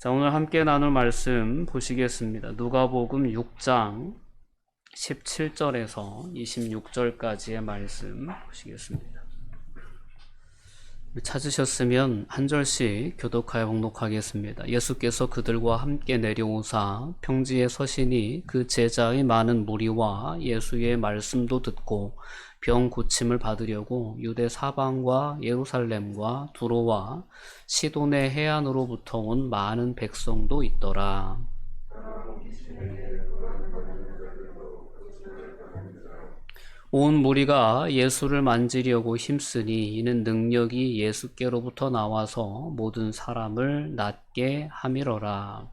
자, 오늘 함께 나눌 말씀 보시겠습니다. 누가복음 6장 17절에서 26절까지의 말씀 보시겠습니다. 찾으셨으면 한 절씩 교독하여 봉독하겠습니다. 예수께서 그들과 함께 내려오사 평지에 서시니 그 제자의 많은 무리와 예수의 말씀도 듣고 병 고침을 받으려고 유대 사방과 예루살렘과 두로와 시돈의 해안으로부터 온 많은 백성도 있더라. 온 무리가 예수를 만지려고 힘쓰니 이는 능력이 예수께로부터 나와서 모든 사람을 낫게 함이러라.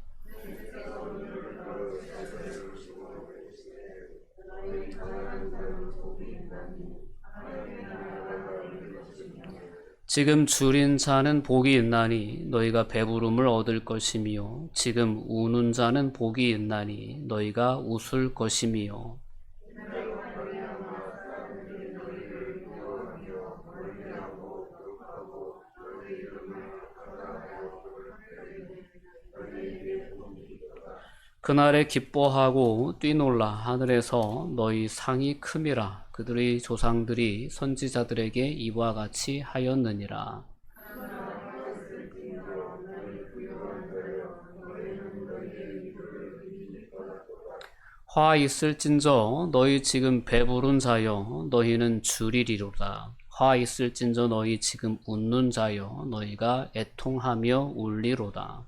지금 줄인 자는 복이 있나니 너희가 배부름을 얻을 것이며 지금 우는 자는 복이 있나니 너희가 웃을 것이며 그날에 기뻐하고 뛰놀라 하늘에서 너희 상이 큼이라. 그들의 조상들이 선지자들에게 이와 같이 하였느니라. 화 있을진저 너희 지금 배부른 자여 너희는 줄이리로다. 화 있을진저 너희 지금 웃는 자여 너희가 애통하며 울리로다.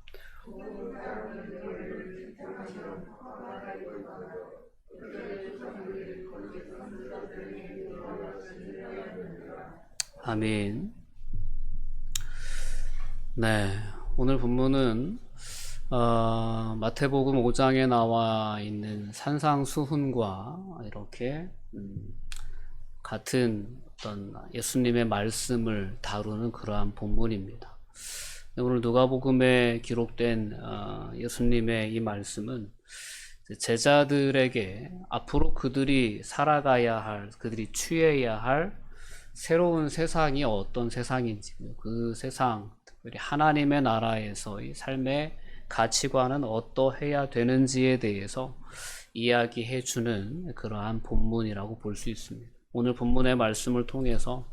아멘. 네, 오늘 본문은 마태복음 5장에 나와 있는 산상수훈과 이렇게 같은 어떤 예수님의 말씀을 다루는 그러한 본문입니다. 오늘 누가복음에 기록된 예수님의 이 말씀은 제자들에게 앞으로 그들이 살아가야 할, 그들이 취해야 할 새로운 세상이 어떤 세상인지, 그 세상, 특별히 하나님의 나라에서의 삶의 가치관은 어떠해야 되는지에 대해서 이야기해주는 그러한 본문이라고 볼 수 있습니다. 오늘 본문의 말씀을 통해서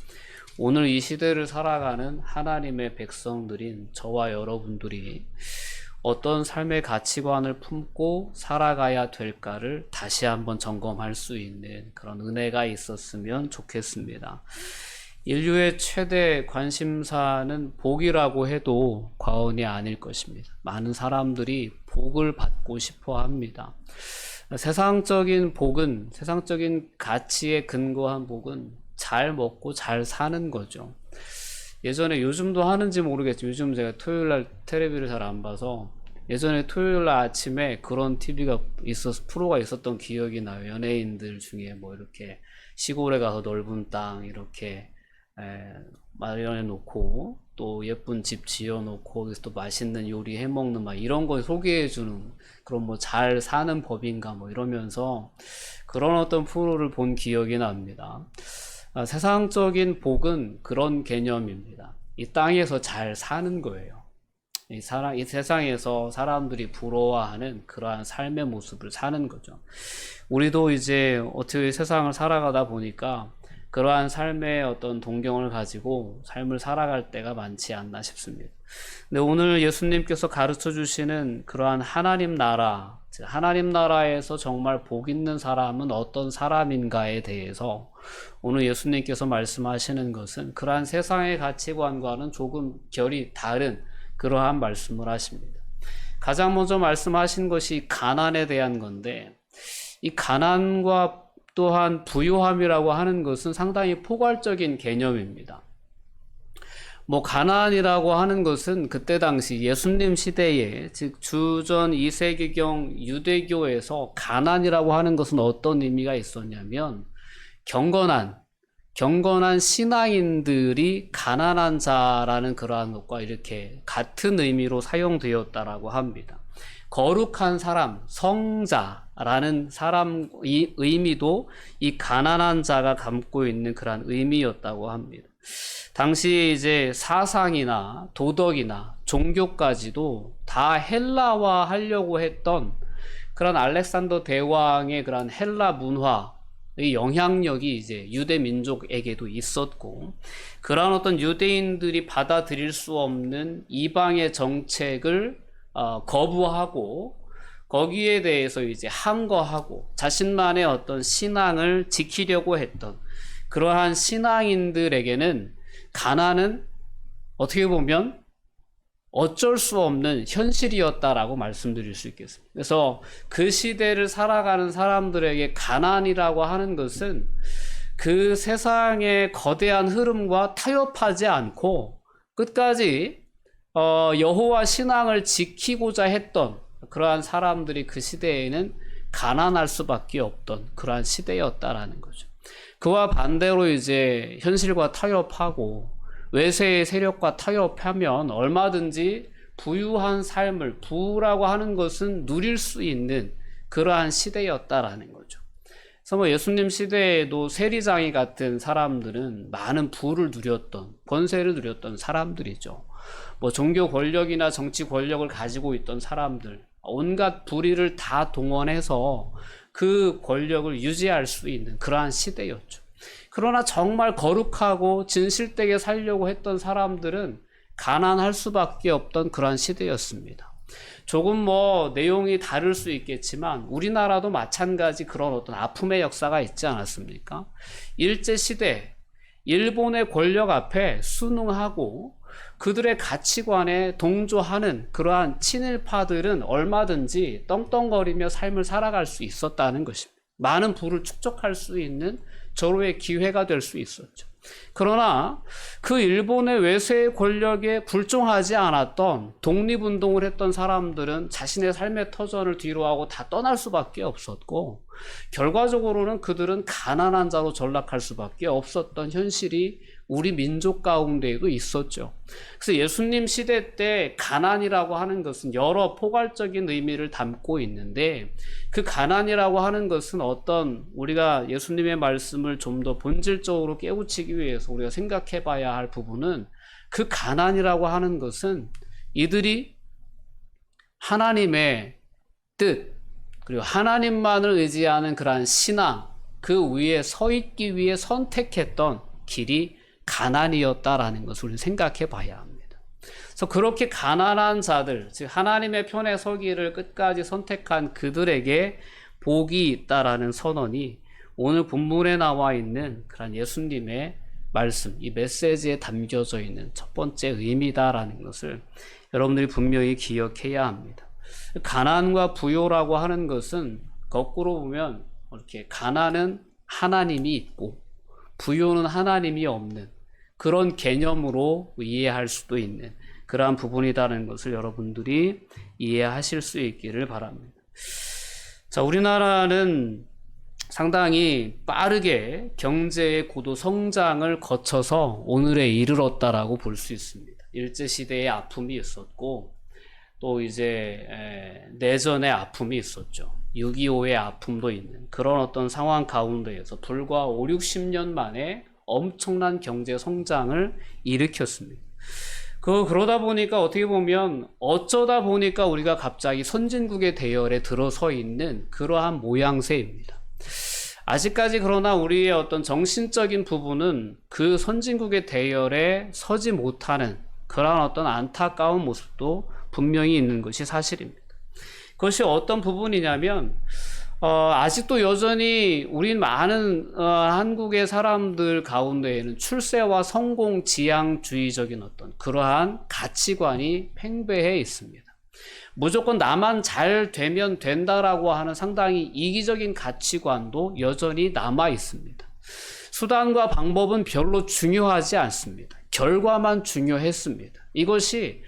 오늘 이 시대를 살아가는 하나님의 백성들인 저와 여러분들이 어떤 삶의 가치관을 품고 살아가야 될까를 다시 한번 점검할 수 있는 그런 은혜가 있었으면 좋겠습니다. 인류의 최대 관심사는 복이라고 해도 과언이 아닐 것입니다. 많은 사람들이 복을 받고 싶어 합니다. 세상적인 복은, 세상적인 가치에 근거한 복은 잘 먹고 잘 사는 거죠. 예전에, 요즘도 하는지 모르겠지만 요즘 제가 토요일날 텔레비를 잘 안 봐서 예전에 토요일날 아침에 그런 TV가 프로가 있었던 기억이 나요. 연예인들 중에 뭐 이렇게 시골에 가서 넓은 땅 이렇게 마련해 놓고 또 예쁜 집 지어 놓고 거기서 또 맛있는 요리 해 먹는 막 이런 거 소개해 주는 그런 뭐 잘 사는 법인가 뭐 이러면서 그런 어떤 프로를 본 기억이 납니다. 세상적인 복은 그런 개념입니다. 이 땅에서 잘 사는 거예요. 이 세상에서 사람들이 부러워하는 그러한 삶의 모습을 사는 거죠. 우리도 이제 어떻게 세상을 살아가다 보니까 그러한 삶의 어떤 동경을 가지고 삶을 살아갈 때가 많지 않나 싶습니다. 근데 오늘 예수님께서 가르쳐 주시는 그러한 하나님 나라, 하나님 나라에서 정말 복 있는 사람은 어떤 사람인가에 대해서 오늘 예수님께서 말씀하시는 것은 그러한 세상의 가치관과는 조금 결이 다른 그러한 말씀을 하십니다. 가장 먼저 말씀하신 것이 가난에 대한 건데, 이 가난과 또한 부유함이라고 하는 것은 상당히 포괄적인 개념입니다. 뭐 가난이라고 하는 것은 그때 당시 예수님 시대에, 즉 주전 2세기경 유대교에서 가난이라고 하는 것은 어떤 의미가 있었냐면 경건한 신앙인들이 가난한 자라는 그러한 것과 이렇게 같은 의미로 사용되었다라고 합니다. 거룩한 사람, 성자, 라는 이 의미도 이 가난한 자가 담고 있는 그러한 의미였다고 합니다. 당시 이제 사상이나 도덕이나 종교까지도 다 헬라화 하려고 했던 그런 알렉산더 대왕의 그런 헬라 문화의 영향력이 이제 유대 민족에게도 있었고, 그런 어떤 유대인들이 받아들일 수 없는 이방의 정책을 거부하고 거기에 대해서 이제 항거하고 자신만의 어떤 신앙을 지키려고 했던 그러한 신앙인들에게는 가난은 어떻게 보면 어쩔 수 없는 현실이었다라고 말씀드릴 수 있겠습니다. 그래서 그 시대를 살아가는 사람들에게 가난이라고 하는 것은 그 세상의 거대한 흐름과 타협하지 않고 끝까지 여호와 신앙을 지키고자 했던 그러한 사람들이 그 시대에는 가난할 수밖에 없던 그러한 시대였다라는 거죠. 그와 반대로 이제 현실과 타협하고 외세의 세력과 타협하면 얼마든지 부유한 삶을, 부라고 하는 것은 누릴 수 있는 그러한 시대였다라는 거죠. 그래서 뭐 예수님 시대에도 세리장이 같은 사람들은 많은 부를 누렸던, 권세를 누렸던 사람들이죠. 뭐 종교 권력이나 정치 권력을 가지고 있던 사람들, 온갖 불의를 다 동원해서 그 권력을 유지할 수 있는 그러한 시대였죠. 그러나 정말 거룩하고 진실되게 살려고 했던 사람들은 가난할 수밖에 없던 그러한 시대였습니다. 조금 뭐 내용이 다를 수 있겠지만 우리나라도 마찬가지 그런 어떤 아픔의 역사가 있지 않았습니까? 일제시대 일본의 권력 앞에 순응하고 그들의 가치관에 동조하는 그러한 친일파들은 얼마든지 떵떵거리며 삶을 살아갈 수 있었다는 것입니다. 많은 부를 축적할 수 있는 절호의 기회가 될 수 있었죠. 그러나 그 일본의 외세의 권력에 굴종하지 않았던 독립운동을 했던 사람들은 자신의 삶의 터전을 뒤로하고 다 떠날 수밖에 없었고, 결과적으로는 그들은 가난한 자로 전락할 수밖에 없었던 현실이 우리 민족 가운데에도 있었죠. 그래서 예수님 시대 때 가난이라고 하는 것은 여러 포괄적인 의미를 담고 있는데, 그 가난이라고 하는 것은 어떤 우리가 예수님의 말씀을 좀 더 본질적으로 깨우치기 위해서 우리가 생각해 봐야 할 부분은, 그 가난이라고 하는 것은 이들이 하나님의 뜻, 그리고 하나님만을 의지하는 그러한 신앙, 그 위에 서 있기 위해 선택했던 길이 가난이었다라는 것을 우리는 생각해 봐야 합니다. 그래서 그렇게 가난한 자들, 즉 하나님의 편에 서기를 끝까지 선택한 그들에게 복이 있다라는 선언이 오늘 본문에 나와 있는 그런 예수님의 말씀, 이 메시지에 담겨져 있는 첫 번째 의미다라는 것을 여러분들이 분명히 기억해야 합니다. 가난과 부요라고 하는 것은 거꾸로 보면 이렇게 가난은 하나님이 있고 부요는 하나님이 없는 그런 개념으로 이해할 수도 있는 그러한 부분이라는 것을 여러분들이 이해하실 수 있기를 바랍니다. 자, 우리나라는 상당히 빠르게 경제의 고도 성장을 거쳐서 오늘에 이르렀다라고 볼 수 있습니다. 일제시대의 아픔이 있었고, 또 이제 내전의 아픔이 있었죠. 6.25의 아픔도 있는 그런 어떤 상황 가운데에서 불과 5, 60년 만에 엄청난 경제 성장을 일으켰습니다. 그러다 보니까 어떻게 보면 어쩌다 보니까 우리가 갑자기 선진국의 대열에 들어서 있는 그러한 모양새입니다. 아직까지 그러나 우리의 어떤 정신적인 부분은 그 선진국의 대열에 서지 못하는 그러한 어떤 안타까운 모습도 분명히 있는 것이 사실입니다. 그것이 어떤 부분이냐면 아직도 여전히 우린 많은 한국의 사람들 가운데에는 출세와 성공 지향주의적인 어떤 그러한 가치관이 팽배해 있습니다. 무조건 나만 잘 되면 된다라고 하는 상당히 이기적인 가치관도 여전히 남아 있습니다. 수단과 방법은 별로 중요하지 않습니다. 결과만 중요했습니다. 이것이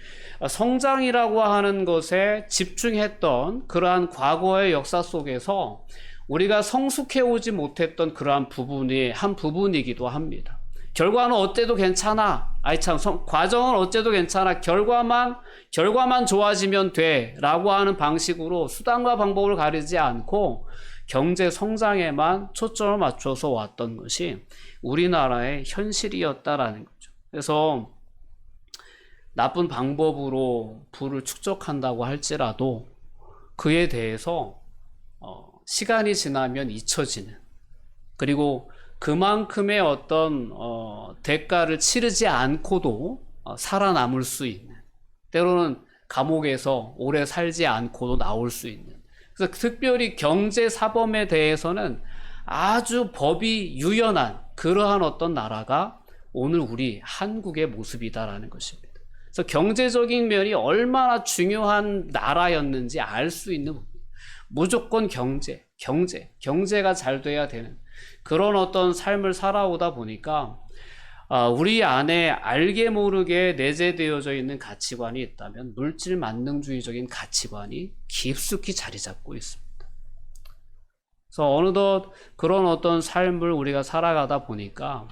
성장이라고 하는 것에 집중했던 그러한 과거의 역사 속에서 우리가 성숙해 오지 못했던 그러한 부분이 한 부분이기도 합니다. 결과는 어때도 괜찮아. 아이 참, 과정은 어때도 괜찮아. 결과만 좋아지면 돼. 라고 하는 방식으로 수단과 방법을 가리지 않고 경제 성장에만 초점을 맞춰서 왔던 것이 우리나라의 현실이었다라는 거죠. 그래서 나쁜 방법으로 부를 축적한다고 할지라도 그에 대해서 시간이 지나면 잊혀지는, 그리고 그만큼의 어떤 대가를 치르지 않고도 살아남을 수 있는, 때로는 감옥에서 오래 살지 않고도 나올 수 있는, 그래서 특별히 경제 사범에 대해서는 아주 법이 유연한 그러한 어떤 나라가 오늘 우리 한국의 모습이다라는 것입니다. 그래서 경제적인 면이 얼마나 중요한 나라였는지 알 수 있는 부분. 무조건 경제가 잘 돼야 되는 그런 어떤 삶을 살아오다 보니까 우리 안에 알게 모르게 내재되어져 있는 가치관이 있다면 물질 만능주의적인 가치관이 깊숙이 자리 잡고 있습니다. 그래서 어느덧 그런 어떤 삶을 우리가 살아가다 보니까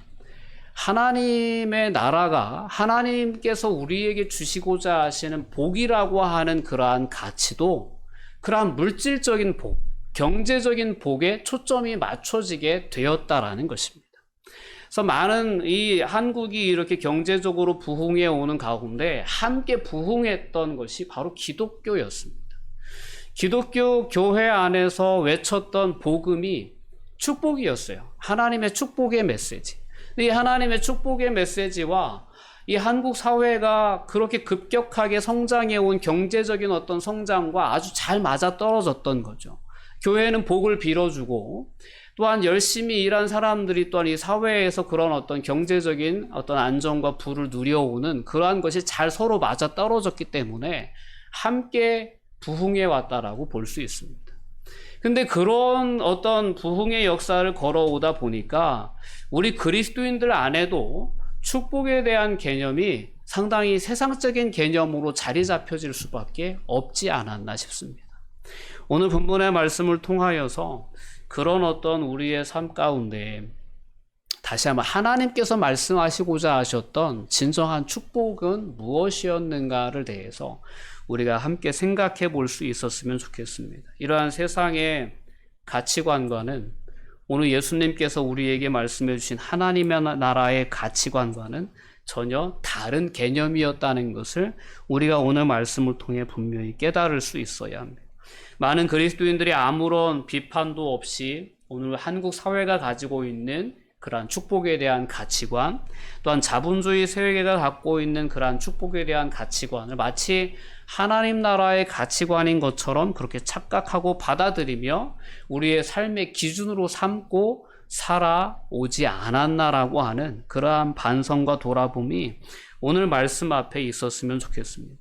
하나님의 나라가, 하나님께서 우리에게 주시고자 하시는 복이라고 하는 그러한 가치도 그러한 물질적인 복, 경제적인 복에 초점이 맞춰지게 되었다라는 것입니다. 그래서 많은 이 한국이 이렇게 경제적으로 부흥해 오는 가운데 함께 부흥했던 것이 바로 기독교였습니다. 기독교 교회 안에서 외쳤던 복음이 축복이었어요. 하나님의 축복의 메시지. 이 하나님의 축복의 메시지와 이 한국 사회가 그렇게 급격하게 성장해 온 경제적인 어떤 성장과 아주 잘 맞아 떨어졌던 거죠. 교회는 복을 빌어주고 또한 열심히 일한 사람들이 또한 이 사회에서 그런 어떤 경제적인 어떤 안정과 부를 누려오는 그러한 것이 잘 서로 맞아 떨어졌기 때문에 함께 부흥해 왔다라고 볼 수 있습니다. 근데 그런 어떤 부흥의 역사를 걸어오다 보니까 우리 그리스도인들 안에도 축복에 대한 개념이 상당히 세상적인 개념으로 자리 잡혀질 수밖에 없지 않았나 싶습니다. 오늘 본문의 말씀을 통하여서 그런 어떤 우리의 삶 가운데 다시 한번 하나님께서 말씀하시고자 하셨던 진정한 축복은 무엇이었는가를 대해서 우리가 함께 생각해 볼 수 있었으면 좋겠습니다. 이러한 세상의 가치관과는 오늘 예수님께서 우리에게 말씀해 주신 하나님의 나라의 가치관과는 전혀 다른 개념이었다는 것을 우리가 오늘 말씀을 통해 분명히 깨달을 수 있어야 합니다. 많은 그리스도인들이 아무런 비판도 없이 오늘 한국 사회가 가지고 있는 그러한 축복에 대한 가치관, 또한 자본주의 세계가 갖고 있는 그러한 축복에 대한 가치관을 마치 하나님 나라의 가치관인 것처럼 그렇게 착각하고 받아들이며 우리의 삶의 기준으로 삼고 살아오지 않았나라고 하는 그러한 반성과 돌아봄이 오늘 말씀 앞에 있었으면 좋겠습니다.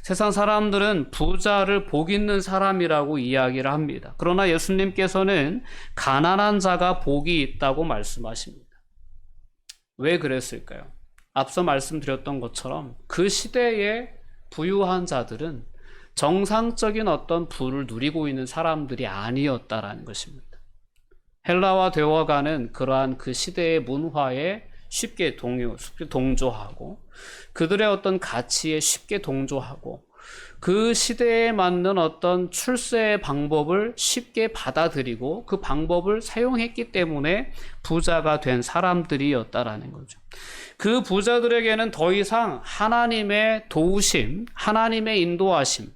세상 사람들은 부자를 복 있는 사람이라고 이야기를 합니다. 그러나 예수님께서는 가난한 자가 복이 있다고 말씀하십니다. 왜 그랬을까요? 앞서 말씀드렸던 것처럼 그 시대의 부유한 자들은 정상적인 어떤 부를 누리고 있는 사람들이 아니었다라는 것입니다. 헬라와 되어가는 그러한 그 시대의 문화에 쉽게 동조하고 그들의 어떤 가치에 쉽게 동조하고 그 시대에 맞는 어떤 출세의 방법을 쉽게 받아들이고 그 방법을 사용했기 때문에 부자가 된 사람들이었다라는 거죠. 그 부자들에게는 더 이상 하나님의 도우심, 하나님의 인도하심,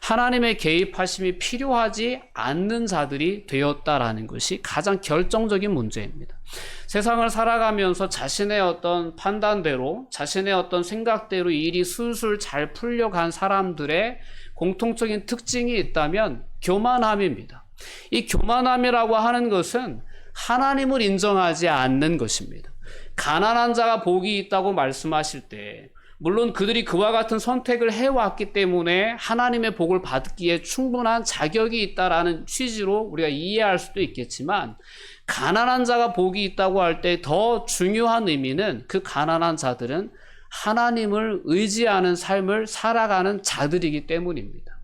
하나님의 개입하심이 필요하지 않는 자들이 되었다라는 것이 가장 결정적인 문제입니다. 세상을 살아가면서 자신의 어떤 판단대로, 자신의 어떤 생각대로 일이 술술 잘 풀려간 사람들의 공통적인 특징이 있다면 교만함입니다. 이 교만함이라고 하는 것은 하나님을 인정하지 않는 것입니다. 가난한 자가 복이 있다고 말씀하실 때 물론 그들이 그와 같은 선택을 해왔기 때문에 하나님의 복을 받기에 충분한 자격이 있다라는 취지로 우리가 이해할 수도 있겠지만 가난한 자가 복이 있다고 할 때 더 중요한 의미는 그 가난한 자들은 하나님을 의지하는 삶을 살아가는 자들이기 때문입니다.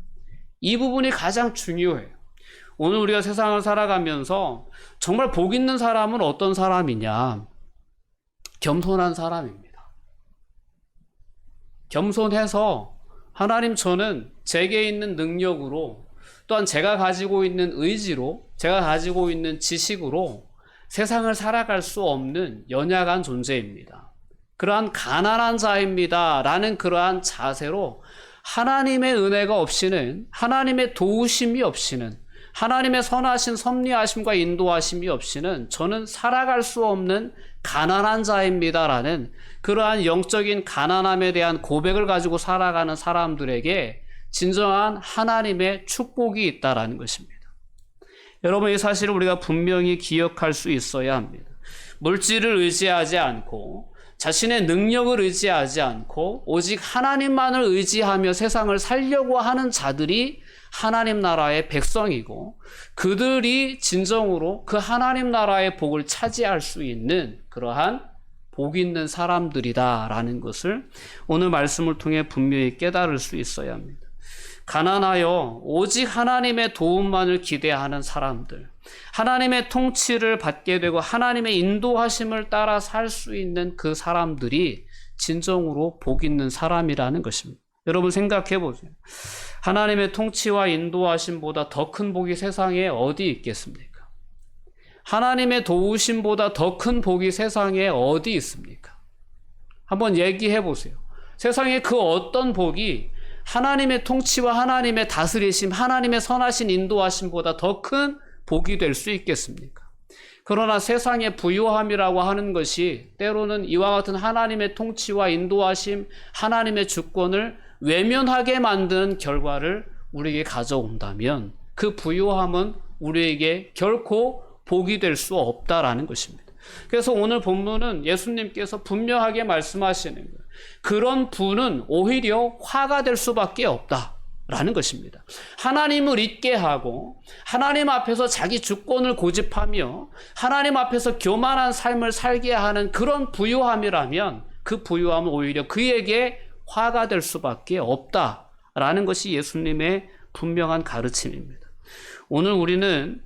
이 부분이 가장 중요해요. 오늘 우리가 세상을 살아가면서 정말 복 있는 사람은 어떤 사람이냐? 겸손한 사람입니다. 겸손해서 하나님, 저는 제게 있는 능력으로, 또한 제가 가지고 있는 의지로, 제가 가지고 있는 지식으로 세상을 살아갈 수 없는 연약한 존재입니다. 그러한 가난한 자입니다 라는 그러한 자세로 하나님의 은혜가 없이는, 하나님의 도우심이 없이는, 하나님의 선하신 섭리하심과 인도하심이 없이는 저는 살아갈 수 없는 가난한 자입니다 라는 그러한 영적인 가난함에 대한 고백을 가지고 살아가는 사람들에게 진정한 하나님의 축복이 있다라는 것입니다. 여러분, 이 사실을 우리가 분명히 기억할 수 있어야 합니다. 물질을 의지하지 않고 자신의 능력을 의지하지 않고 오직 하나님만을 의지하며 세상을 살려고 하는 자들이 하나님 나라의 백성이고, 그들이 진정으로 그 하나님 나라의 복을 차지할 수 있는 그러한 복 있는 사람들이다라는 것을 오늘 말씀을 통해 분명히 깨달을 수 있어야 합니다. 가난하여 오직 하나님의 도움만을 기대하는 사람들, 하나님의 통치를 받게 되고 하나님의 인도하심을 따라 살 수 있는 그 사람들이 진정으로 복 있는 사람이라는 것입니다. 여러분, 생각해 보세요. 하나님의 통치와 인도하심보다 더 큰 복이 세상에 어디 있겠습니까? 하나님의 도우심보다 더 큰 복이 세상에 어디 있습니까? 한번 얘기해 보세요. 세상에 그 어떤 복이 하나님의 통치와 하나님의 다스리심, 하나님의 선하신 인도하심보다 더 큰 복이 될 수 있겠습니까? 그러나 세상의 부요함이라고 하는 것이 때로는 이와 같은 하나님의 통치와 인도하심, 하나님의 주권을 외면하게 만드는 결과를 우리에게 가져온다면 그 부요함은 우리에게 결코 복이 될 수 없다라는 것입니다. 그래서 오늘 본문은 예수님께서 분명하게 말씀하시는 거예요. 그런 부는 오히려 화가 될 수밖에 없다라는 것입니다. 하나님을 잊게 하고 하나님 앞에서 자기 주권을 고집하며 하나님 앞에서 교만한 삶을 살게 하는 그런 부요함이라면 그 부요함은 오히려 그에게 화가 될 수밖에 없다라는 것이 예수님의 분명한 가르침입니다. 오늘 우리는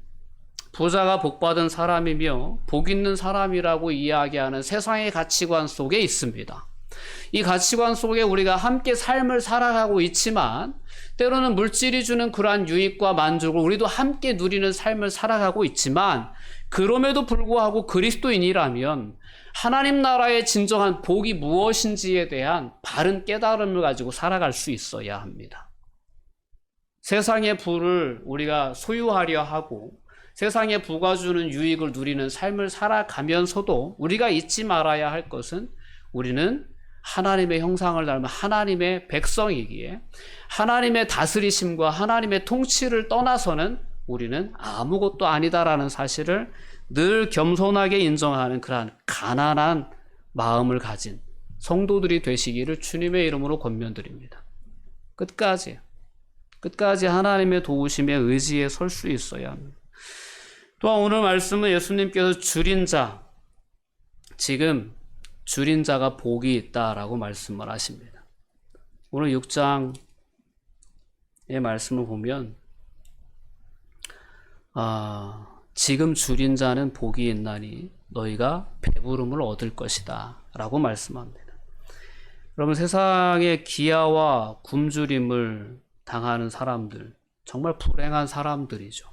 부자가 복받은 사람이며 복 있는 사람이라고 이야기하는 세상의 가치관 속에 있습니다. 이 가치관 속에 우리가 함께 삶을 살아가고 있지만 때로는 물질이 주는 그러한 유익과 만족을 우리도 함께 누리는 삶을 살아가고 있지만, 그럼에도 불구하고 그리스도인이라면 하나님 나라의 진정한 복이 무엇인지에 대한 바른 깨달음을 가지고 살아갈 수 있어야 합니다. 세상의 부를 우리가 소유하려 하고 세상의 부가 주는 유익을 누리는 삶을 살아가면서도 우리가 잊지 말아야 할 것은 우리는 하나님의 형상을 닮은 하나님의 백성이기에 하나님의 다스리심과 하나님의 통치를 떠나서는 우리는 아무것도 아니다라는 사실을 늘 겸손하게 인정하는 그러한 가난한 마음을 가진 성도들이 되시기를 주님의 이름으로 권면드립니다. 끝까지 하나님의 도우심에 의지에 설 수 있어야 합니다. 또한 오늘 말씀은 예수님께서 줄인 자, 지금 줄인 자가 복이 있다라고 말씀을 하십니다. 오늘 6장의 말씀을 보면 지금 줄인 자는 복이 있나니 너희가 배부름을 얻을 것이다 라고 말씀합니다. 여러분, 세상의 기아와 굶주림을 당하는 사람들, 정말 불행한 사람들이죠.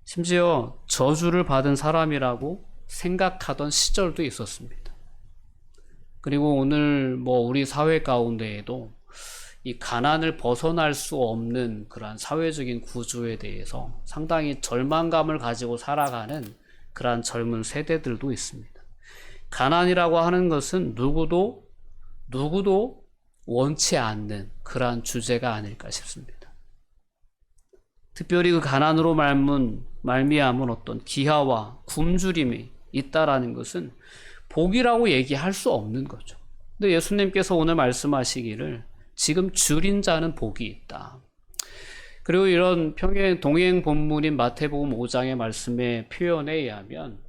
심지어 저주를 받은 사람이라고 생각하던 시절도 있었습니다. 그리고 오늘 우리 사회 가운데에도 이 가난을 벗어날 수 없는 그러한 사회적인 구조에 대해서 상당히 절망감을 가지고 살아가는 그러한 젊은 세대들도 있습니다. 가난이라고 하는 것은 누구도 원치 않는 그러한 주제가 아닐까 싶습니다. 특별히 그 가난으로 말미암은 어떤 기아와 굶주림이 있다라는 것은 복이라고 얘기할 수 없는 거죠. 근데 예수님께서 오늘 말씀하시기를 지금 줄인 자는 복이 있다. 그리고 이런 동행 본문인 마태복음 5장의 말씀의 표현에 의하면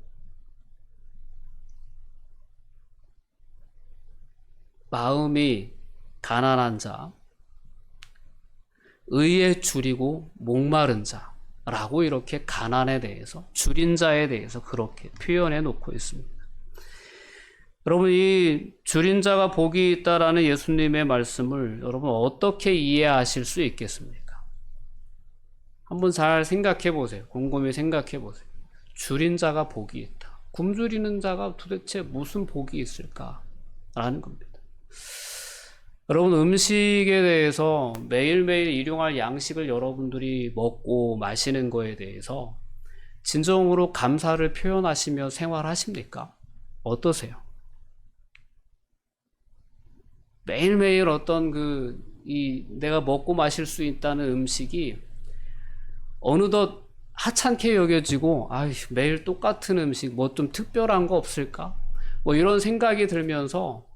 마음이 가난한 자, 의에 줄이고 목마른 자, 라고 이렇게 가난에 대해서, 줄인 자에 대해서 그렇게 표현해 놓고 있습니다. 여러분, 이 줄인 자가 복이 있다라는 예수님의 말씀을 여러분 어떻게 이해하실 수 있겠습니까? 한번 잘 생각해 보세요. 곰곰이 생각해 보세요. 줄인 자가 복이 있다. 굶주리는 자가 도대체 무슨 복이 있을까라는 겁니다. 여러분, 음식에 대해서 매일매일 일용할 양식을 여러분들이 먹고 마시는 거에 대해서 진정으로 감사를 표현하시며 생활하십니까? 어떠세요? 매일매일 어떤 내가 먹고 마실 수 있다는 음식이 어느덧 하찮게 여겨지고, 매일 똑같은 음식, 뭐 좀 특별한 거 없을까? 뭐 이런 생각이 들면서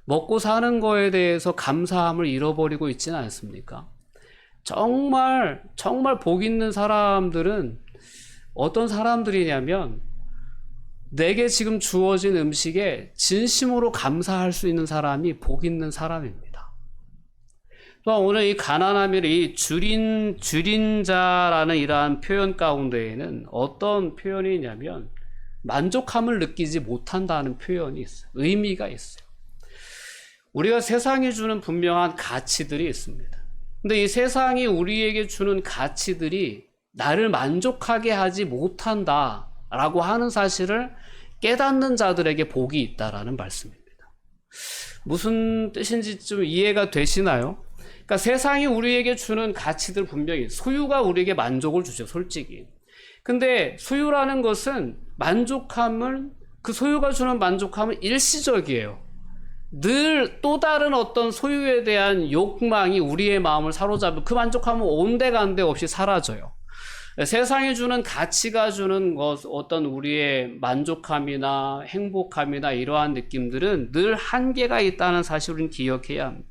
먹고 사는 거에 대해서 감사함을 잃어버리고 있지는 않습니까? 정말 복 있는 사람들은 어떤 사람들이냐면 내게 지금 주어진 음식에 진심으로 감사할 수 있는 사람이 복 있는 사람입니다. 또한 오늘 이 가난함이라 이 줄인 자라는 이러한 표현 가운데에는 어떤 표현이 있냐면 만족함을 느끼지 못한다는 표현이 있어요. 의미가 있어요. 우리가 세상이 주는 분명한 가치들이 있습니다. 근데 이 세상이 우리에게 주는 가치들이 나를 만족하게 하지 못한다라고 하는 사실을 깨닫는 자들에게 복이 있다라는 말씀입니다. 무슨 뜻인지 좀 이해가 되시나요? 그러니까 세상이 우리에게 주는 가치들 분명히 소유가 우리에게 만족을 주죠, 솔직히. 근데 소유라는 것은 그 소유가 주는 만족함은 일시적이에요. 늘 또 다른 어떤 소유에 대한 욕망이 우리의 마음을 사로잡고 그 만족함은 온데간데 없이 사라져요. 세상이 주는 가치가 주는 어떤 우리의 만족함이나 행복함이나 이러한 느낌들은 늘 한계가 있다는 사실을 기억해야 합니다.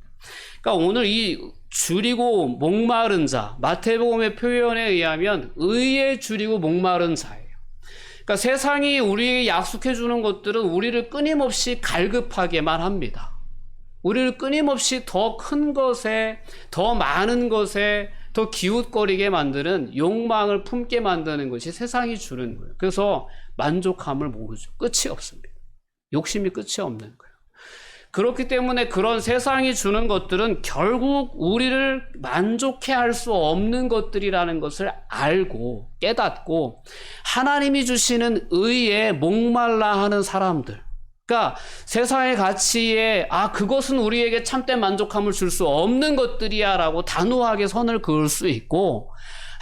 그러니까 오늘 이 줄이고 목마른 자, 마태복음의 표현에 의하면 의에 줄이고 목마른 자예요. 그러니까 세상이 우리에게 약속해 주는 것들은 우리를 끊임없이 갈급하게만 합니다. 우리를 끊임없이 더 큰 것에, 더 많은 것에, 더 기웃거리게 만드는 욕망을 품게 만드는 것이 세상이 주는 거예요. 그래서 만족함을 모르죠. 끝이 없습니다. 욕심이 끝이 없는 거예요. 그렇기 때문에 그런 세상이 주는 것들은 결국 우리를 만족해 할 수 없는 것들이라는 것을 알고 깨닫고 하나님이 주시는 의에 목말라 하는 사람들, 그러니까 세상의 가치에 그것은 우리에게 참된 만족함을 줄 수 없는 것들이야 라고 단호하게 선을 그을 수 있고,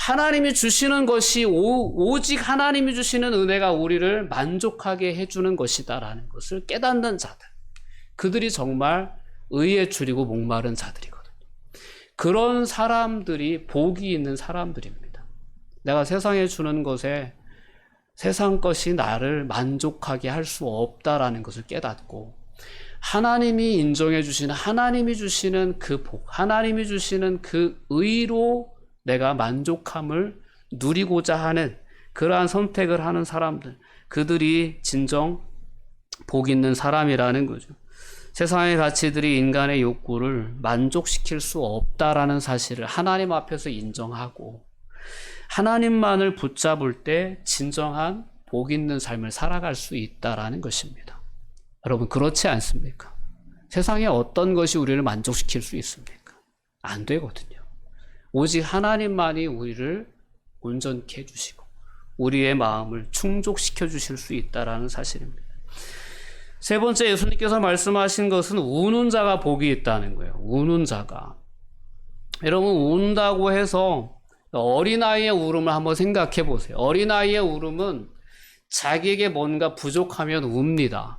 하나님이 주시는 것이 오직 하나님이 주시는 은혜가 우리를 만족하게 해주는 것이다 라는 것을 깨닫는 자들, 그들이 정말 의에 줄이고 목마른 자들이거든요. 그런 사람들이 복이 있는 사람들입니다. 내가 세상에 주는 것에 세상 것이 나를 만족하게 할 수 없다라는 것을 깨닫고 하나님이 인정해 주시는, 하나님이 주시는 그 복, 하나님이 주시는 그 의로 내가 만족함을 누리고자 하는 그러한 선택을 하는 사람들, 그들이 진정 복 있는 사람이라는 거죠. 세상의 가치들이 인간의 욕구를 만족시킬 수 없다라는 사실을 하나님 앞에서 인정하고 하나님만을 붙잡을 때 진정한 복 있는 삶을 살아갈 수 있다라는 것입니다. 여러분, 그렇지 않습니까? 세상에 어떤 것이 우리를 만족시킬 수 있습니까? 안 되거든요. 오직 하나님만이 우리를 온전케 해주시고 우리의 마음을 충족시켜 주실 수 있다라는 사실입니다. 세 번째, 예수님께서 말씀하신 것은 우는 자가 복이 있다는 거예요. 우는 자가. 여러분, 운다고 해서 어린아이의 울음을 한번 생각해 보세요. 어린아이의 울음은 자기에게 뭔가 부족하면 웁니다.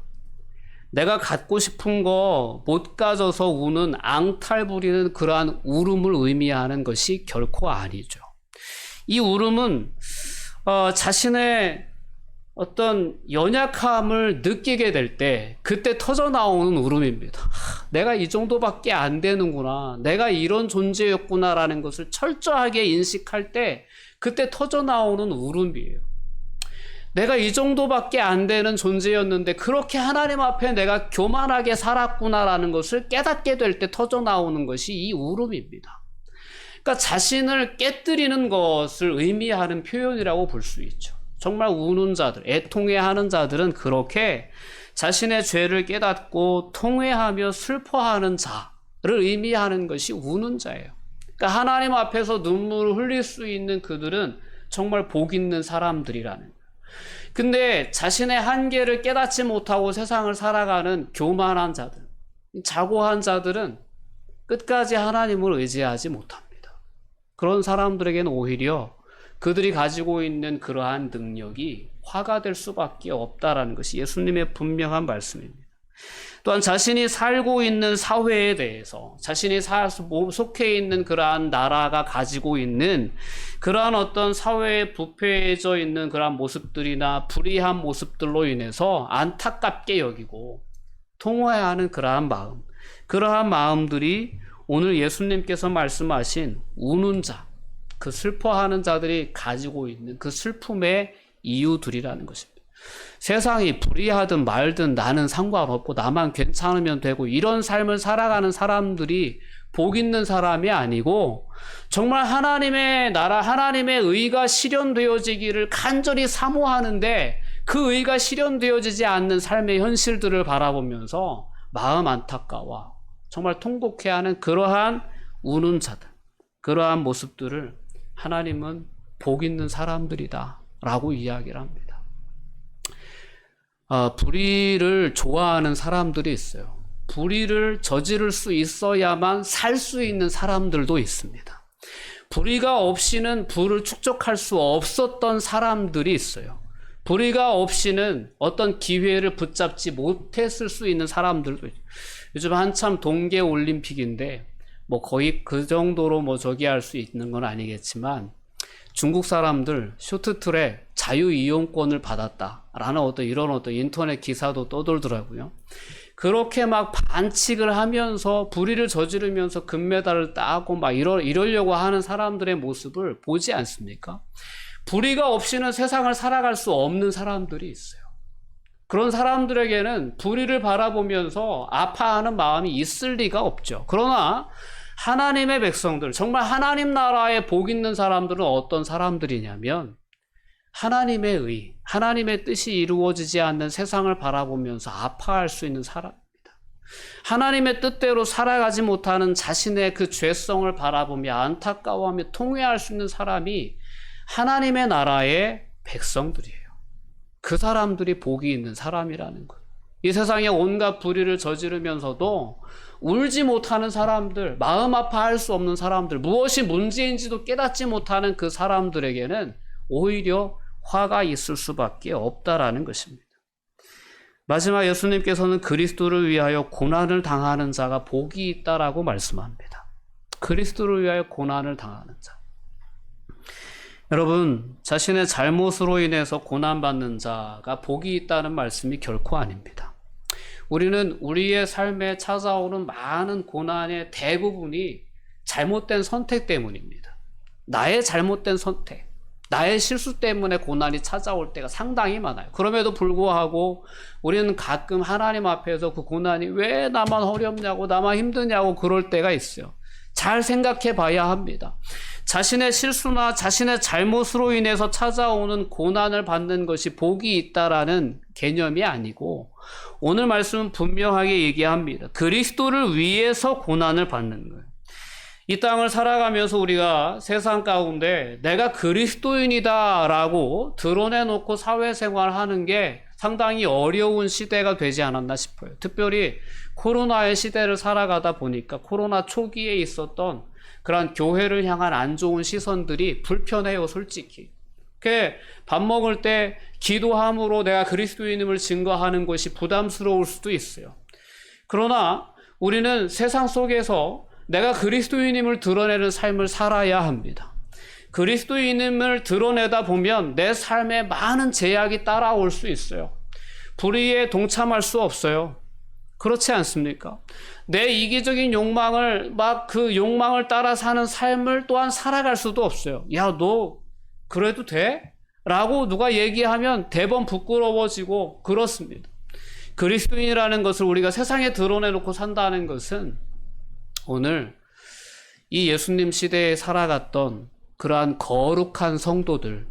내가 갖고 싶은 거 못 가져서 우는 앙탈 부리는 그러한 울음을 의미하는 것이 결코 아니죠. 이 울음은 자신의 어떤 연약함을 느끼게 될 때 그때 터져 나오는 울음입니다. 내가 이 정도밖에 안 되는구나, 내가 이런 존재였구나 라는 것을 철저하게 인식할 때 그때 터져 나오는 울음이에요. 내가 이 정도밖에 안 되는 존재였는데 그렇게 하나님 앞에 내가 교만하게 살았구나 라는 것을 깨닫게 될 때 터져 나오는 것이 이 울음입니다. 그러니까 자신을 깨뜨리는 것을 의미하는 표현이라고 볼 수 있죠. 정말 우는 자들, 애통해하는 자들은 그렇게 자신의 죄를 깨닫고 통회하며 슬퍼하는 자를 의미하는 것이 우는 자예요. 그러니까 하나님 앞에서 눈물을 흘릴 수 있는 그들은 정말 복 있는 사람들이라는 거예요. 근데 자신의 한계를 깨닫지 못하고 세상을 살아가는 교만한 자들, 자고한 자들은 끝까지 하나님을 의지하지 못합니다. 그런 사람들에게는 오히려 그들이 가지고 있는 그러한 능력이 화가 될 수밖에 없다라는 것이 예수님의 분명한 말씀입니다. 또한 자신이 살고 있는 사회에 대해서, 자신이 속해 있는 그러한 나라가 가지고 있는 그러한 어떤 사회에 부패해져 있는 그러한 모습들이나 불의한 모습들로 인해서 안타깝게 여기고 통회하는 그러한 마음, 그러한 마음들이 오늘 예수님께서 말씀하신 우는 자, 그 슬퍼하는 자들이 가지고 있는 그 슬픔의 이유들이라는 것입니다. 세상이 불의하든 말든 나는 상관없고 나만 괜찮으면 되고 이런 삶을 살아가는 사람들이 복 있는 사람이 아니고 정말 하나님의 나라, 하나님의 의가 실현되어지기를 간절히 사모하는데 그 의가 실현되어지지 않는 삶의 현실들을 바라보면서 마음 안타까워 정말 통곡해하는 그러한 우는 자들, 그러한 모습들을 하나님은 복 있는 사람들이다 라고 이야기를 합니다. 불의를 좋아하는 사람들이 있어요. 불의를 저지를 수 있어야만 살 수 있는 사람들도 있습니다. 불의가 없이는 부를 축적할 수 없었던 사람들이 있어요. 불의가 없이는 어떤 기회를 붙잡지 못했을 수 있는 사람들도 있어요. 요즘 한참 동계올림픽인데 뭐 거의 그 정도로 뭐 저기 할 수 있는 건 아니겠지만 중국 사람들 쇼트트랙 자유이용권을 받았다라는 이런 인터넷 기사도 떠돌더라고요. 그렇게 막 반칙을 하면서 불의를 저지르면서 금메달을 따고 막 이러려고 하는 사람들의 모습을 보지 않습니까? 불의가 없이는 세상을 살아갈 수 없는 사람들이 있어요. 그런 사람들에게는 불의를 바라보면서 아파하는 마음이 있을 리가 없죠. 그러나 하나님의 백성들, 정말 하나님 나라에 복 있는 사람들은 어떤 사람들이냐면 하나님의 의, 하나님의 뜻이 이루어지지 않는 세상을 바라보면서 아파할 수 있는 사람입니다. 하나님의 뜻대로 살아가지 못하는 자신의 그 죄성을 바라보며 안타까워하며 통회할 수 있는 사람이 하나님의 나라의 백성들이에요. 그 사람들이 복이 있는 사람이라는 것. 이 세상에 온갖 불의를 저지르면서도 울지 못하는 사람들, 마음 아파할 수 없는 사람들, 무엇이 문제인지도 깨닫지 못하는 그 사람들에게는 오히려 화가 있을 수밖에 없다라는 것입니다. 마지막 예수님께서는 그리스도를 위하여 고난을 당하는 자가 복이 있다라고 말씀합니다. 그리스도를 위하여 고난을 당하는 자. 여러분, 자신의 잘못으로 인해서 고난받는 자가 복이 있다는 말씀이 결코 아닙니다. 우리는 우리의 삶에 찾아오는 많은 고난의 대부분이 잘못된 선택 때문입니다. 나의 잘못된 선택, 나의 실수 때문에 고난이 찾아올 때가 상당히 많아요. 그럼에도 불구하고 우리는 가끔 하나님 앞에서 그 고난이 왜 나만 어렵냐고, 나만 힘드냐고 그럴 때가 있어요. 잘 생각해 봐야 합니다. 자신의 실수나 자신의 잘못으로 인해서 찾아오는 고난을 받는 것이 복이 있다라는 개념이 아니고 오늘 말씀은 분명하게 얘기합니다. 그리스도를 위해서 고난을 받는 거예요. 이 땅을 살아가면서 우리가 세상 가운데 내가 그리스도인이다 라고 드러내놓고 사회생활하는 게 상당히 어려운 시대가 되지 않았나 싶어요. 특별히 코로나의 시대를 살아가다 보니까 코로나 초기에 있었던 그런 교회를 향한 안 좋은 시선들이 불편해요, 솔직히. 밥 먹을 때 기도함으로 내가 그리스도인임을 증거하는 것이 부담스러울 수도 있어요. 그러나 우리는 세상 속에서 내가 그리스도인임을 드러내는 삶을 살아야 합니다. 그리스도인임을 드러내다 보면 내 삶에 많은 제약이 따라올 수 있어요. 불의에 동참할 수 없어요. 그렇지 않습니까? 내 이기적인 욕망을 그 욕망을 따라 사는 삶을 또한 살아갈 수도 없어요. 야, 너 그래도 돼? 라고 누가 얘기하면 대번 부끄러워지고 그렇습니다. 그리스도인이라는 것을 우리가 세상에 드러내놓고 산다는 것은 오늘 이 예수님 시대에 살아갔던 그러한 거룩한 성도들,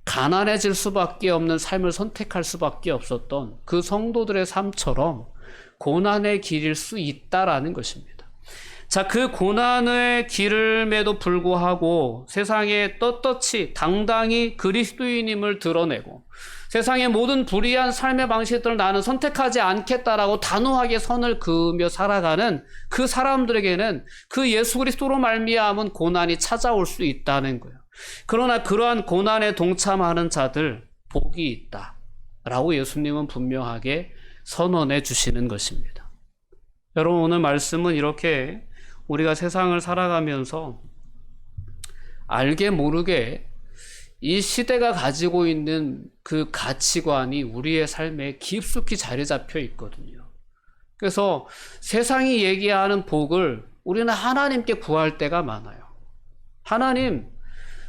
가난해질 수밖에 없는 삶을 선택할 수밖에 없었던 그 성도들의 삶처럼 고난의 길일 수 있다라는 것입니다. 자, 그 고난의 길임에도 불구하고 세상에 떳떳이 당당히 그리스도인임을 드러내고 세상의 모든 불의한 삶의 방식들을 나는 선택하지 않겠다라고 단호하게 선을 그으며 살아가는 그 사람들에게는 그 예수 그리스도로 말미암은 고난이 찾아올 수 있다는 거예요. 그러나 그러한 고난에 동참하는 자들 복이 있다라고 예수님은 분명하게 선언해 주시는 것입니다. 여러분, 오늘 말씀은 이렇게 우리가 세상을 살아가면서 알게 모르게 이 시대가 가지고 있는 그 가치관이 우리의 삶에 깊숙이 자리 잡혀 있거든요. 그래서 세상이 얘기하는 복을 우리는 하나님께 구할 때가 많아요. 하나님,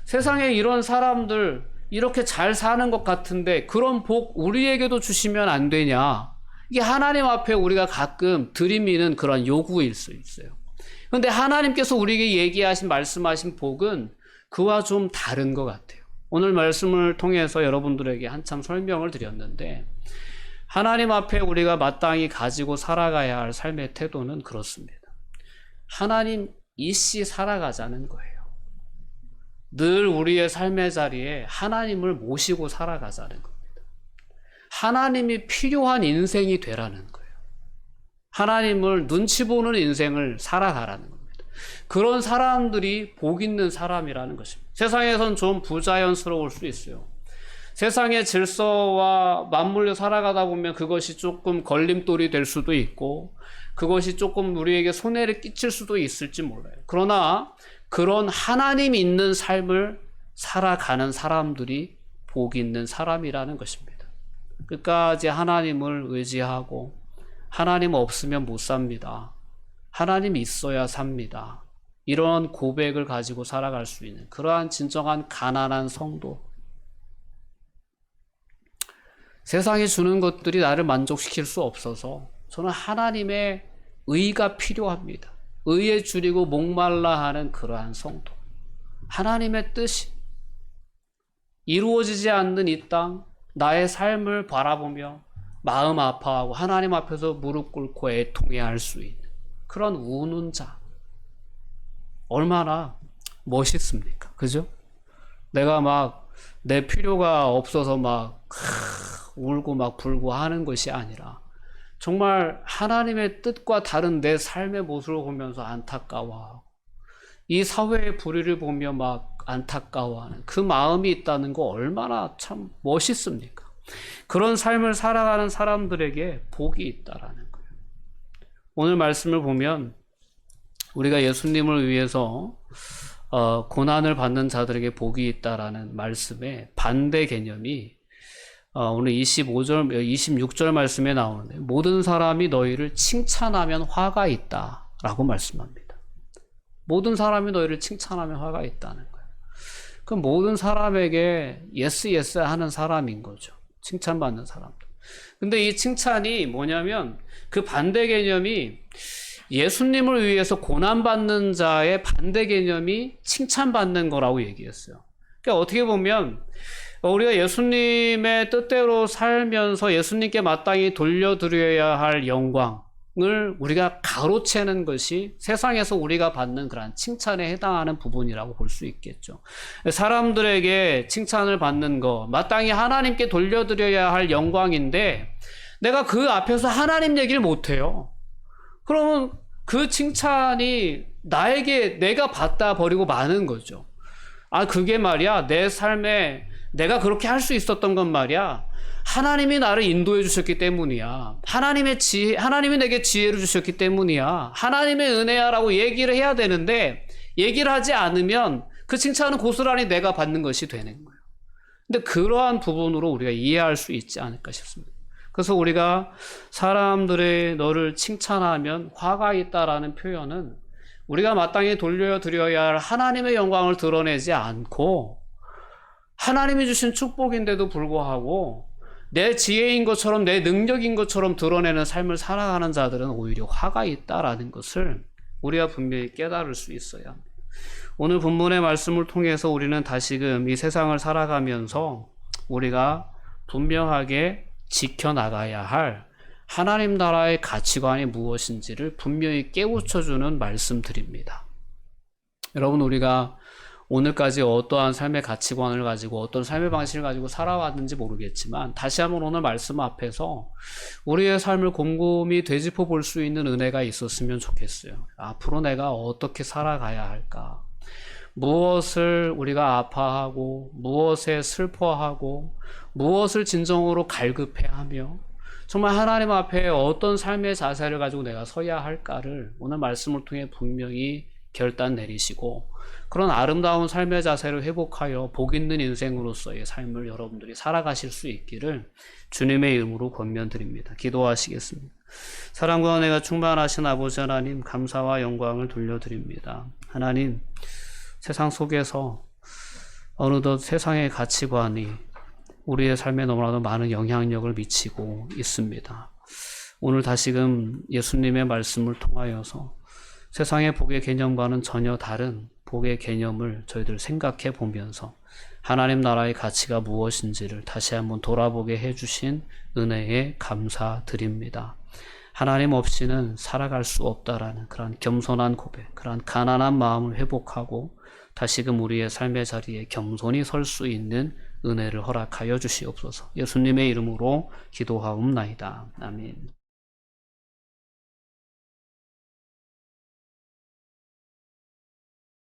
세상에 이런 사람들 이렇게 잘 사는 것 같은데 그런 복 우리에게도 주시면 안 되냐? 이게 하나님 앞에 우리가 가끔 들이미는 그런 요구일 수 있어요. 그런데 하나님께서 우리에게 얘기하신 말씀하신 복은 그와 좀 다른 것 같아요. 오늘 말씀을 통해서 여러분들에게 한참 설명을 드렸는데 하나님 앞에 우리가 마땅히 가지고 살아가야 할 삶의 태도는 그렇습니다. 하나님 이씨 살아가자는 거예요. 늘 우리의 삶의 자리에 하나님을 모시고 살아가자는 겁니다. 하나님이 필요한 인생이 되라는 거예요. 하나님을 눈치 보는 인생을 살아가라는 겁니다. 그런 사람들이 복 있는 사람이라는 것입니다. 세상에선 좀 부자연스러울 수 있어요. 세상의 질서와 맞물려 살아가다 보면 그것이 조금 걸림돌이 될 수도 있고 그것이 조금 우리에게 손해를 끼칠 수도 있을지 몰라요. 그러나 그런 하나님 있는 삶을 살아가는 사람들이 복 있는 사람이라는 것입니다. 끝까지 하나님을 의지하고 하나님 없으면 못 삽니다. 하나님 있어야 삽니다. 이런 고백을 가지고 살아갈 수 있는 그러한 진정한 가난한 성도. 세상이 주는 것들이 나를 만족시킬 수 없어서 저는 하나님의 의가 필요합니다. 의에 줄이고 목말라 하는 그러한 성도. 하나님의 뜻이 이루어지지 않는 이 땅, 나의 삶을 바라보며 마음 아파하고 하나님 앞에서 무릎 꿇고 애통해야 할 수 있는 그런 우는 자. 얼마나 멋있습니까? 그죠? 내가 막 내 필요가 없어서 막 울고 막 불고 하는 것이 아니라 정말 하나님의 뜻과 다른 내 삶의 모습을 보면서 안타까워하고 이 사회의 불의를 보며 막 안타까워하는 그 마음이 있다는 거 얼마나 참 멋있습니까? 그런 삶을 살아가는 사람들에게 복이 있다라는 거예요. 오늘 말씀을 보면 우리가 예수님을 위해서 고난을 받는 자들에게 복이 있다라는 말씀의 반대 개념이 오늘 26절 말씀에 나오는데 모든 사람이 너희를 칭찬하면 화가 있다라고 말씀합니다. 모든 사람이 너희를 칭찬하면 화가 있다는 거예요. 그 모든 사람에게 예스 하는 사람인 거죠. 칭찬받는 사람들. 근데 이 칭찬이 뭐냐면 그 반대 개념이 예수님을 위해서 고난받는 자의 반대 개념이 칭찬받는 거라고 얘기했어요. 그러니까 어떻게 보면 우리가 예수님의 뜻대로 살면서 예수님께 마땅히 돌려드려야 할 영광을 우리가 가로채는 것이 세상에서 우리가 받는 그런 칭찬에 해당하는 부분이라고 볼 수 있겠죠. 사람들에게 칭찬을 받는 거, 마땅히 하나님께 돌려드려야 할 영광인데 내가 그 앞에서 하나님 얘기를 못해요. 그러면 그 칭찬이 나에게 내가 받다 버리고 마는 거죠. 아, 그게 말이야. 내 삶에 내가 그렇게 할 수 있었던 건 말이야. 하나님이 나를 인도해 주셨기 때문이야. 하나님이 내게 지혜를 주셨기 때문이야. 하나님의 은혜야라고 얘기를 해야 되는데 얘기를 하지 않으면 그 칭찬은 고스란히 내가 받는 것이 되는 거예요. 근데 그러한 부분으로 우리가 이해할 수 있지 않을까 싶습니다. 그래서 우리가 사람들의 너를 칭찬하면 화가 있다라는 표현은 우리가 마땅히 돌려드려야 할 하나님의 영광을 드러내지 않고 하나님이 주신 축복인데도 불구하고 내 지혜인 것처럼 내 능력인 것처럼 드러내는 삶을 살아가는 자들은 오히려 화가 있다라는 것을 우리가 분명히 깨달을 수 있어야 합니다. 오늘 본문의 말씀을 통해서 우리는 다시금 이 세상을 살아가면서 우리가 분명하게 지켜나가야 할 하나님 나라의 가치관이 무엇인지를 분명히 깨우쳐주는 말씀들입니다. 여러분, 우리가 오늘까지 어떠한 삶의 가치관을 가지고 어떤 삶의 방식을 가지고 살아왔는지 모르겠지만 다시 한번 오늘 말씀 앞에서 우리의 삶을 곰곰이 되짚어 볼 수 있는 은혜가 있었으면 좋겠어요. 앞으로 내가 어떻게 살아가야 할까? 무엇을 우리가 아파하고 무엇에 슬퍼하고 무엇을 진정으로 갈급해하며 정말 하나님 앞에 어떤 삶의 자세를 가지고 내가 서야 할까를 오늘 말씀을 통해 분명히 결단 내리시고 그런 아름다운 삶의 자세를 회복하여 복 있는 인생으로서의 삶을 여러분들이 살아가실 수 있기를 주님의 이름으로 권면드립니다. 기도하시겠습니다. 사랑과 은혜가 충만하신 아버지 하나님, 감사와 영광을 돌려드립니다. 하나님, 세상 속에서 어느덧 세상의 가치관이 우리의 삶에 너무나도 많은 영향력을 미치고 있습니다. 오늘 다시금 예수님의 말씀을 통하여서 세상의 복의 개념과는 전혀 다른 복의 개념을 저희들 생각해 보면서 하나님 나라의 가치가 무엇인지를 다시 한번 돌아보게 해주신 은혜에 감사드립니다. 하나님 없이는 살아갈 수 없다라는 그런 겸손한 고백, 그런 가난한 마음을 회복하고 다시금 우리의 삶의 자리에 겸손히 설 수 있는 은혜를 허락하여 주시옵소서. 예수님의 이름으로 기도하옵나이다. 아멘.